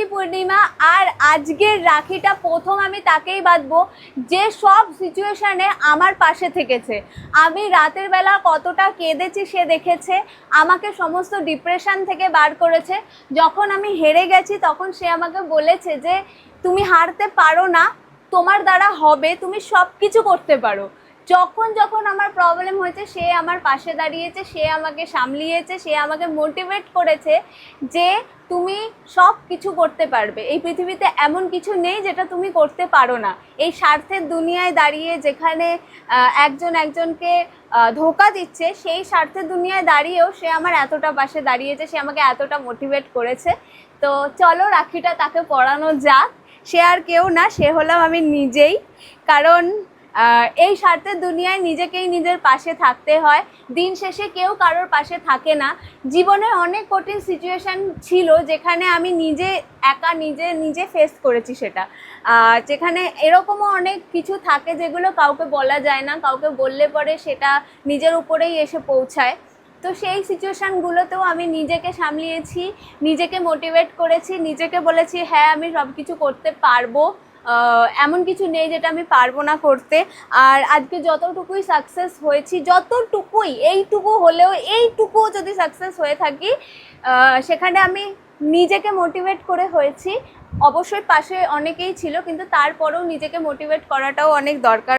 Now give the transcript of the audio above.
রাখি পূর্ণিমা। আর আজকের রাখিটা প্রথম আমি তাকেই বাঁধবো যে সব সিচুয়েশানে আমার পাশে থেকেছে। আমি রাতের বেলা কতটা কেঁদেছি সে দেখেছে, আমাকে সমস্ত ডিপ্রেশন থেকে বার করেছে। যখন আমি হেরে গেছি তখন সে আমাকে বলেছে যে তুমি হারতে পারো না, তোমার দ্বারা হবে, তুমি সব কিছু করতে পারো। যখন যখন আমার প্রবলেম হয়েছে সে আমার পাশে দাঁড়িয়েছে, সে আমাকে সামলিয়েছে, সে আমাকে মোটিভেট করেছে যে তুমি সব কিছু করতে পারবে, এই পৃথিবীতে এমন কিছু নেই যেটা তুমি করতে পারো না। এই স্বার্থের দুনিয়ায় দাঁড়িয়ে যেখানে একজন একজনকে ধোঁকা দিচ্ছে, সেই স্বার্থের দুনিয়ায় দাঁড়িয়েও সে আমার এতটা পাশে দাঁড়িয়েছে, সে আমাকে এতটা মোটিভেট করেছে। তো চলো রাখিটা তাকে পরানো যাক। সে আর কেউ না, সে হলাম আমি নিজেই। কারণ এই স্বার্থের দুনিয়ায় নিজেকেই নিজের পাশে থাকতে হয়। দিন শেষে কেউ কারোর পাশে থাকে না। জীবনে অনেক কঠিন সিচুয়েশান ছিল যেখানে আমি নিজে একা নিজে ফেস করেছি সেটা। যেখানে এরকমও অনেক কিছু থাকে যেগুলো কাউকে বলা যায় না, কাউকে বললে পরে সেটা নিজের উপরেই এসে পৌঁছায়। তো সেই সিচুয়েশানগুলোতেও আমি নিজেকে সামলিয়েছি, নিজেকে মোটিভেট করেছি, নিজেকে বলেছি হ্যাঁ আমি সব কিছু করতে পারবো, এমন কিছু নেই যেটা আমি পারবো না করতে। আর আজকে যতটুকুই সাকসেস হয়েছি, যতটুকুই, এইটুকু হলেও, এইটুকুও যদি সাকসেস হয়ে থাকি সেখানে আমি নিজেকে মোটিভেট করে হয়েছি। অবশ্যই পাশে অনেকেই ছিল, কিন্তু তারপরেও নিজেকে মোটিভেট করাটাও অনেক দরকার।